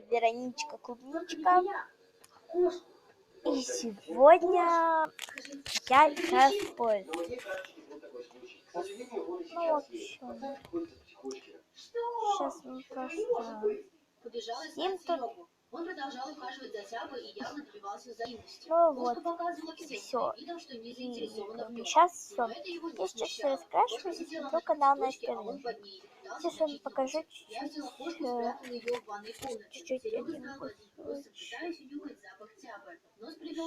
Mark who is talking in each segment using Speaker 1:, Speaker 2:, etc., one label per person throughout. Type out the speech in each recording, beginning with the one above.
Speaker 1: Вероничка Клубничка. И сегодня я играю в поезд. Ну, в общем, сейчас мы просто сидим тут.
Speaker 2: Он продолжал ухаживать за Тябой и явно добивался взаимности.
Speaker 1: Ну вот, и все. И сейчас все. Я сейчас раскрашиваюсь и смотрю канал Настя Рыжик. Сейчас вам покажу чуть-чуть один кусочек.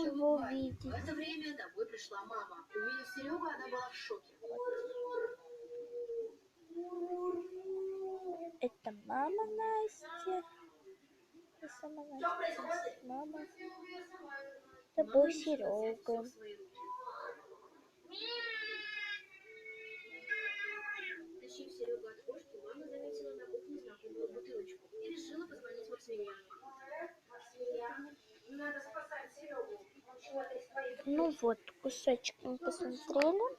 Speaker 1: Чего увидеть?
Speaker 2: В это время домой пришла мама. Увидев Серегу, она была в шоке.
Speaker 1: Это мама Настя. Это сама Настя. Мама. Это был Серега.
Speaker 2: Тащив Серегу от кошки, мама заметила на кухне знакомую бутылочку и решила позвонить Максимилиану. Надо спасать Серегу.
Speaker 1: Ну вот, кусочек мы посмотрели.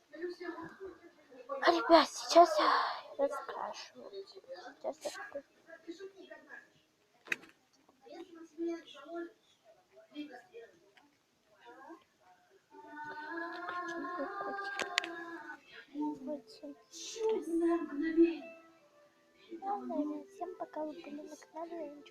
Speaker 1: Ребят, сейчас я раскрашиваю. Сейчас я покажу. Всем пока, вы были на канале.